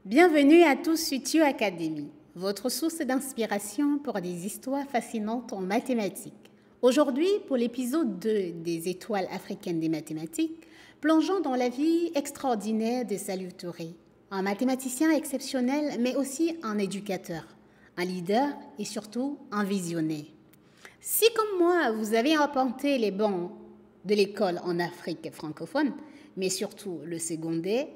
Bienvenue à tous sur Tio Academy, votre source d'inspiration pour des histoires fascinantes en mathématiques. Aujourd'hui, pour l'épisode 2 des étoiles africaines des mathématiques, plongeons dans la vie extraordinaire de Saliou Touré, un mathématicien exceptionnel mais aussi un éducateur, un leader et surtout un visionnaire. Si comme moi, vous avez arpenté les bancs de l'école en Afrique francophone, mais surtout le secondaire,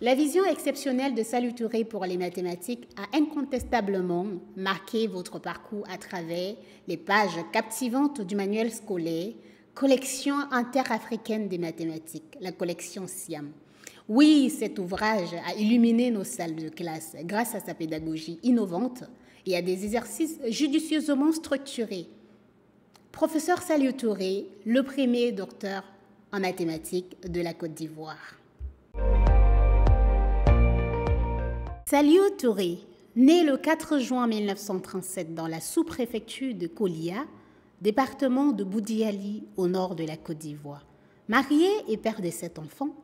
la vision exceptionnelle de Saliou Touré pour les mathématiques a incontestablement marqué votre parcours à travers les pages captivantes du manuel scolaire Collection interafricaine des mathématiques, la collection SIAM. Oui, cet ouvrage a illuminé nos salles de classe grâce à sa pédagogie innovante et à des exercices judicieusement structurés. Professeur Saliou Touré, le premier docteur en mathématiques de la Côte d'Ivoire. Saliou Touré, né le 4 juin 1937 dans la sous-préfecture de Kolia, département de Boudiali au nord de la Côte d'Ivoire. Marié et père de 7 enfants,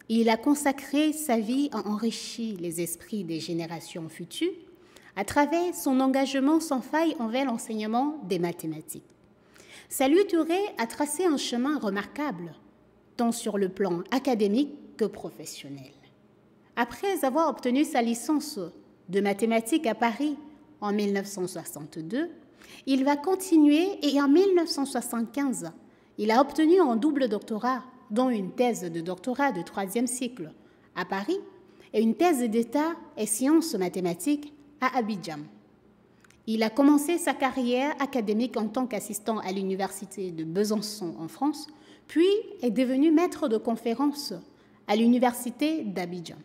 il a consacré sa vie à enrichir les esprits des générations futures à travers son engagement sans faille envers l'enseignement des mathématiques. Saliou Touré a tracé un chemin remarquable, tant sur le plan académique que professionnel. Après avoir obtenu sa licence de mathématiques à Paris en 1962, il va continuer et en 1975, il a obtenu un double doctorat, dont une thèse de doctorat de 3e cycle à Paris et une thèse d'État et sciences mathématiques à Abidjan. Il a commencé sa carrière académique en tant qu'assistant à l'université de Besançon en France, puis est devenu maître de conférences à l'université d'Abidjan.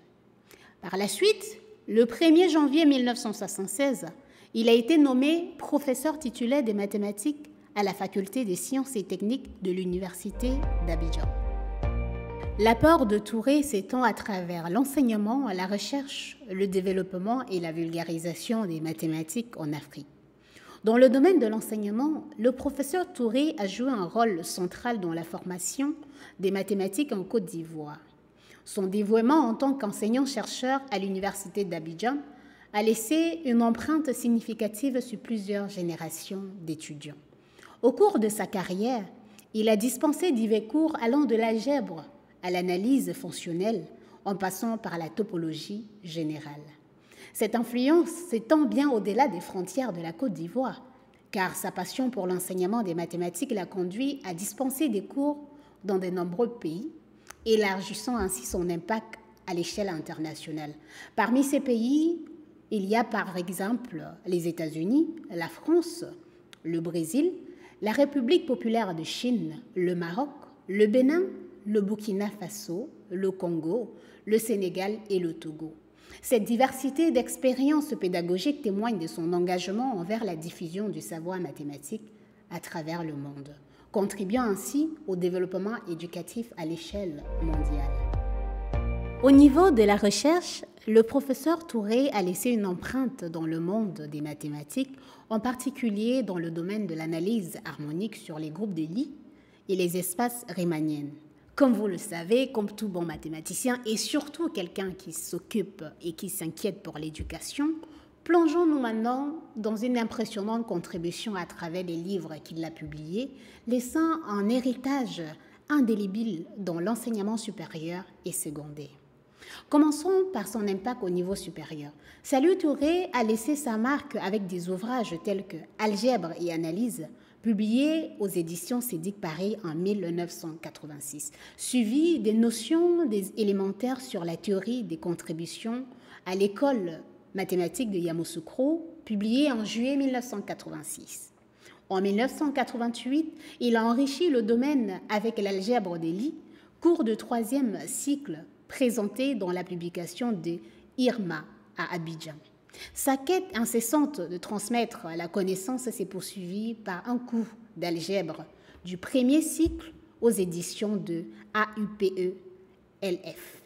Par la suite, le 1er janvier 1976, il a été nommé professeur titulaire des mathématiques à la faculté des sciences et techniques de l'université d'Abidjan. L'apport de Touré s'étend à travers l'enseignement, la recherche, le développement et la vulgarisation des mathématiques en Afrique. Dans le domaine de l'enseignement, le professeur Touré a joué un rôle central dans la formation des mathématiques en Côte d'Ivoire. Son dévouement en tant qu'enseignant-chercheur à l'université d'Abidjan a laissé une empreinte significative sur plusieurs générations d'étudiants. Au cours de sa carrière, il a dispensé divers cours allant de l'algèbre à l'analyse fonctionnelle en passant par la topologie générale. Cette influence s'étend bien au-delà des frontières de la Côte d'Ivoire, car sa passion pour l'enseignement des mathématiques l'a conduit à dispenser des cours dans de nombreux pays, élargissant ainsi son impact à l'échelle internationale. Parmi ces pays, il y a par exemple les États-Unis, la France, le Brésil, la République populaire de Chine, le Maroc, le Bénin, le Burkina Faso, le Congo, le Sénégal et le Togo. Cette diversité d'expériences pédagogiques témoigne de son engagement envers la diffusion du savoir mathématique à travers le monde, contribuant ainsi au développement éducatif à l'échelle mondiale. Au niveau de la recherche, le professeur Touré a laissé une empreinte dans le monde des mathématiques, en particulier dans le domaine de l'analyse harmonique sur les groupes de Lie et les espaces riemanniens. Comme vous le savez, comme tout bon mathématicien et surtout quelqu'un qui s'occupe et qui s'inquiète pour l'éducation, plongeons-nous maintenant dans une impressionnante contribution à travers les livres qu'il a publiés, laissant un héritage indélébile dans l'enseignement supérieur et secondaire. Commençons par son impact au niveau supérieur. Saliou Touré a laissé sa marque avec des ouvrages tels que Algèbre et analyse, publiés aux éditions Sédic Paris en 1986, suivi des notions élémentaires sur la théorie des contributions à l'école mathématique de Yamoussoukro, publié en juillet 1986. En 1988, il a enrichi le domaine avec l'algèbre des Lie, cours de 3e cycle présenté dans la publication de IRMA à Abidjan. Sa quête incessante de transmettre la connaissance s'est poursuivie par un cours d'algèbre du 1er cycle aux éditions de AUPE-LF.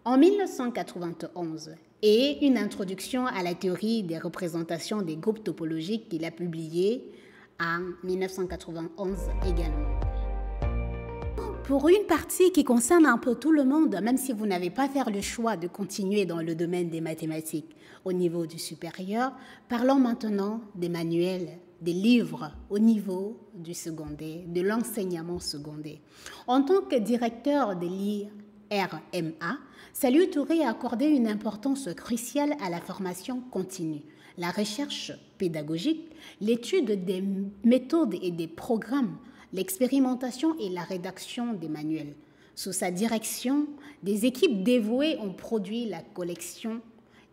En 1991, et une introduction à la théorie des représentations des groupes topologiques qu'il a publié en 1991 également. pour une partie qui concerne un peu tout le monde, même si vous n'avez pas fait le choix de continuer dans le domaine des mathématiques au niveau du supérieur, parlons maintenant des manuels, des livres au niveau du secondaire, de l'enseignement secondaire. En tant que directeur de l'IRMA, Saliou Touré a accordé une importance cruciale à la formation continue, la recherche pédagogique, l'étude des méthodes et des programmes, l'expérimentation et la rédaction des manuels. Sous sa direction, des équipes dévouées ont produit la collection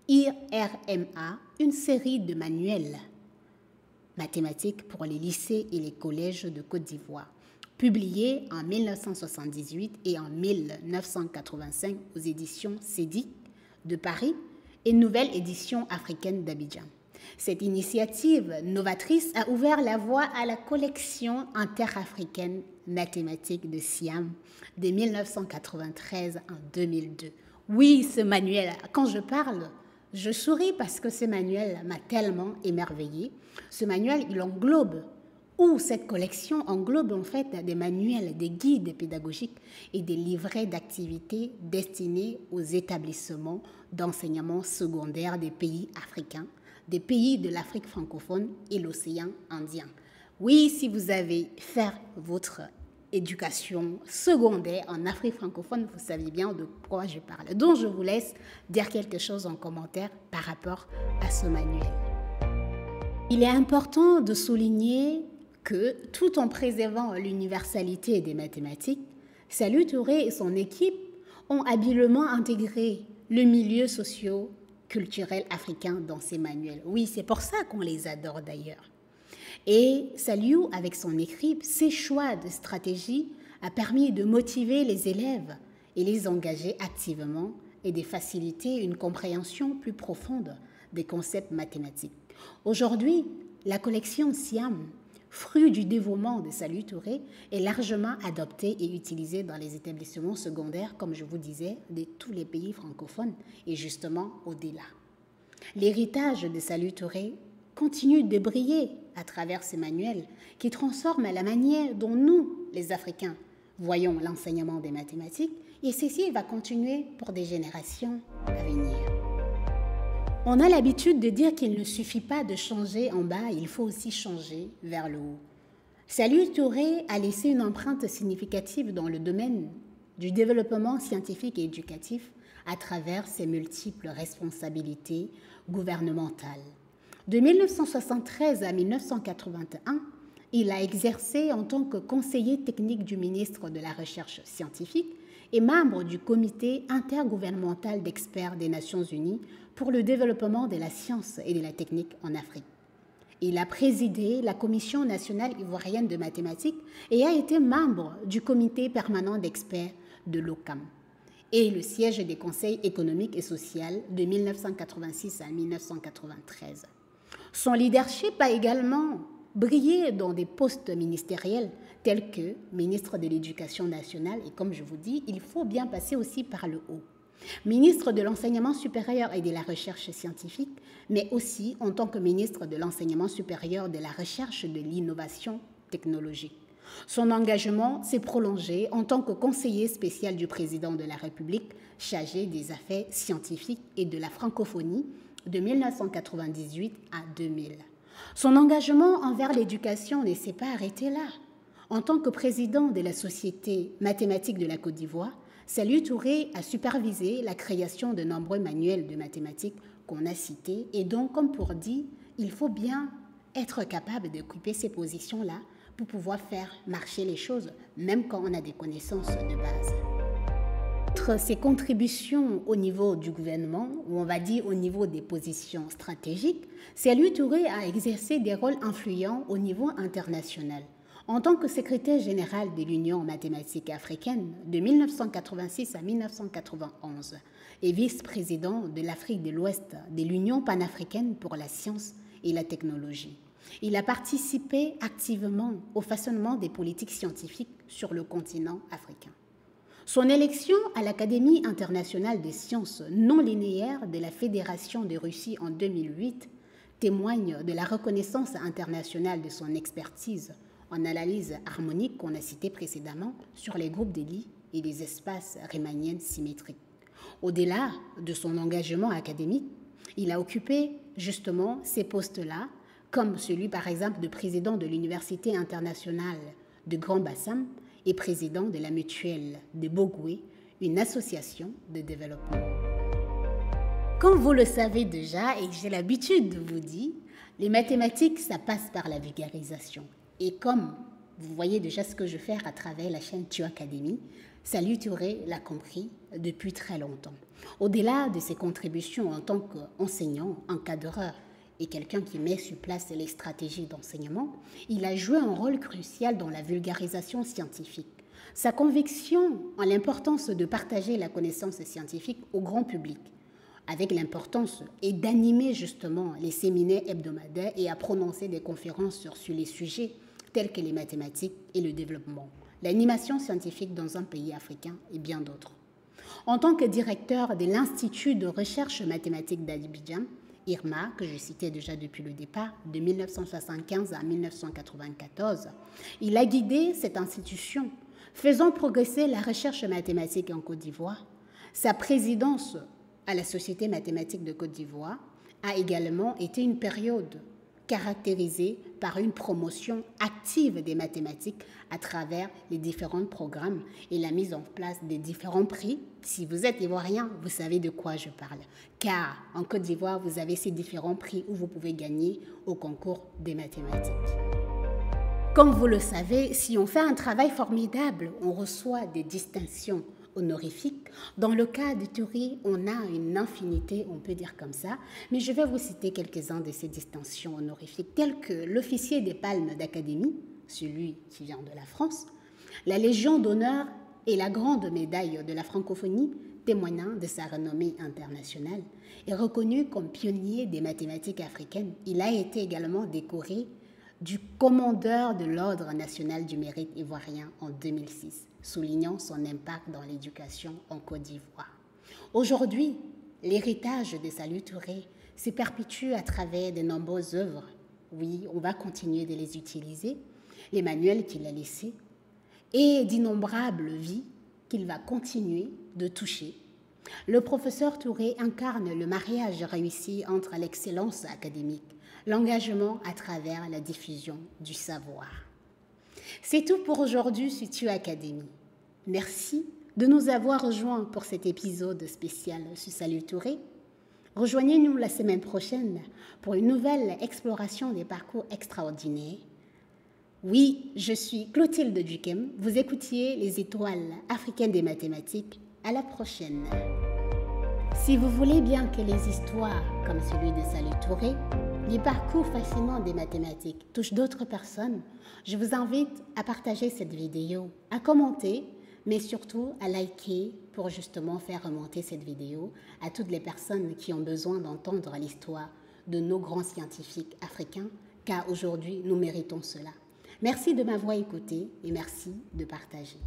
IRMA, une série de manuels mathématiques pour les lycées et les collèges de Côte d'Ivoire, publiés en 1978 et en 1985 aux éditions CEDIC de Paris et Nouvelle Édition africaine d'Abidjan. Cette initiative novatrice a ouvert la voie à la collection interafricaine mathématique de Siam de 1993 en 2002. Oui, ce manuel, quand je parle, je souris parce que ce manuel m'a tellement émerveillée. Ce manuel, il englobe, ou cette collection englobe en fait des manuels, des guides pédagogiques et des livrets d'activités destinés aux établissements d'enseignement secondaire des pays africains, des pays de l'Afrique francophone et l'océan Indien. Oui, si vous avez fait votre éducation secondaire en Afrique francophone, vous savez bien de quoi je parle. Donc, je vous laisse dire quelque chose en commentaire par rapport à ce manuel. Il est important de souligner que, tout en préservant l'universalité des mathématiques, Saliou Touré et son équipe ont habilement intégré le milieu socio-culturel africain dans ces manuels. Oui, c'est pour ça qu'on les adore d'ailleurs. Et Saliou, avec son équipe, ses choix de stratégie a permis de motiver les élèves et les engager activement et de faciliter une compréhension plus profonde des concepts mathématiques. Aujourd'hui, la collection Siam, fruit du dévouement de Saliou Touré, est largement adoptée et utilisée dans les établissements secondaires, comme je vous disais, de tous les pays francophones et justement au-delà. L'héritage de Saliou Touré continue de briller à travers ces manuels qui transforment la manière dont nous, les Africains, voyons l'enseignement des mathématiques, et ceci va continuer pour des générations à venir. On a l'habitude de dire qu'il ne suffit pas de changer en bas, il faut aussi changer vers le haut. Saliou Touré a laissé une empreinte significative dans le domaine du développement scientifique et éducatif à travers ses multiples responsabilités gouvernementales. De 1973 à 1981, il a exercé en tant que conseiller technique du ministre de la Recherche scientifique et membre du comité intergouvernemental d'experts des Nations Unies pour le développement de la science et de la technique en Afrique. Il a présidé la Commission nationale ivoirienne de mathématiques et a été membre du comité permanent d'experts de l'OCAM et le siège des conseils économiques et sociaux de 1986 à 1993. Son leadership a également brillé dans des postes ministériels tels que ministre de l'Éducation nationale et comme je vous dis, il faut bien passer aussi par le haut. Ministre de l'Enseignement supérieur et de la Recherche scientifique, mais aussi en tant que ministre de l'Enseignement supérieur, de la Recherche et de l'Innovation technologique. Son engagement s'est prolongé en tant que conseiller spécial du président de la République chargé des affaires scientifiques et de la francophonie de 1998 à 2000. Son engagement envers l'éducation ne s'est pas arrêté là. En tant que président de la Société mathématique de la Côte d'Ivoire, Saliou Touré a supervisé la création de nombreux manuels de mathématiques qu'on a cités et donc, comme pour dire, il faut bien être capable d'occuper ces positions-là pour pouvoir faire marcher les choses, même quand on a des connaissances de base. Entre ses contributions au niveau du gouvernement, ou on va dire au niveau des positions stratégiques, Saliou Touré a exercé des rôles influents au niveau international. En tant que secrétaire général de l'Union mathématique africaine de 1986 à 1991 et vice-président de l'Afrique de l'Ouest de l'Union panafricaine pour la science et la technologie. Il a participé activement au façonnement des politiques scientifiques sur le continent africain. Son élection à l'Académie internationale des sciences non linéaires de la Fédération de Russie en 2008 témoigne de la reconnaissance internationale de son expertise en analyse harmonique qu'on a cité précédemment sur les groupes d'Elie et les espaces riemanniens symétriques. Au-delà de son engagement académique, il a occupé justement ces postes-là, comme celui par exemple de président de l'Université internationale de Grand Bassam et président de la mutuelle de Bogoué, une association de développement. Comme vous le savez déjà et que j'ai l'habitude de vous dire, les mathématiques, ça passe par la vulgarisation. Et comme vous voyez déjà ce que je fais à travers la chaîne TU Academy, Salut Touré l'a compris depuis très longtemps. Au-delà de ses contributions en tant qu'enseignant, encadreur et quelqu'un qui met sur place les stratégies d'enseignement, il a joué un rôle crucial dans la vulgarisation scientifique. Sa conviction en l'importance de partager la connaissance scientifique au grand public, avec l'importance et d'animer justement les séminaires hebdomadaires et à prononcer des conférences sur les sujets tels que les mathématiques et le développement, l'animation scientifique dans un pays africain et bien d'autres. En tant que directeur de l'Institut de recherche mathématique d'Abidjan, IRMA, que je citais déjà depuis le départ, de 1975 à 1994, il a guidé cette institution, faisant progresser la recherche mathématique en Côte d'Ivoire. Sa présidence à la Société mathématique de Côte d'Ivoire a également été une période caractérisée par une promotion active des mathématiques à travers les différents programmes et la mise en place des différents prix. Si vous êtes ivoirien, vous savez de quoi je parle, car en Côte d'Ivoire, vous avez ces différents prix où vous pouvez gagner au concours des mathématiques. Comme vous le savez, si on fait un travail formidable, on reçoit des distinctions honorifiques. Dans le cas de Touré, on a une infinité, on peut dire comme ça, mais je vais vous citer quelques-uns de ces distinctions honorifiques, telles que l'officier des Palmes d'Académie, celui qui vient de la France, la Légion d'honneur et la grande médaille de la francophonie, témoignant de sa renommée internationale. Et reconnu comme pionnier des mathématiques africaines, il a été également décoré du commandeur de l'Ordre national du mérite ivoirien en 2006, soulignant son impact dans l'éducation en Côte d'Ivoire. Aujourd'hui, l'héritage de Salut Touré se perpétue à travers de nombreuses œuvres. Oui, on va continuer de les utiliser, les manuels qu'il a laissés, et d'innombrables vies qu'il va continuer de toucher. Le professeur Touré incarne le mariage réussi entre l'excellence académique, l'engagement à travers la diffusion du savoir. C'est tout pour aujourd'hui sur TU Academy. Merci de nous avoir rejoints pour cet épisode spécial sur Salut Touré. Rejoignez-nous la semaine prochaine pour une nouvelle exploration des parcours extraordinaires. Oui, je suis Clotilde Duquem. Vous écoutiez les étoiles africaines des mathématiques. À la prochaine. Si vous voulez bien que les histoires comme celui de Salut Touré, les parcours fascinants des mathématiques touchent d'autres personnes, je vous invite à partager cette vidéo, à commenter, mais surtout à liker pour justement faire remonter cette vidéo à toutes les personnes qui ont besoin d'entendre l'histoire de nos grands scientifiques africains, car aujourd'hui, nous méritons cela. Merci de m'avoir écouté et merci de partager.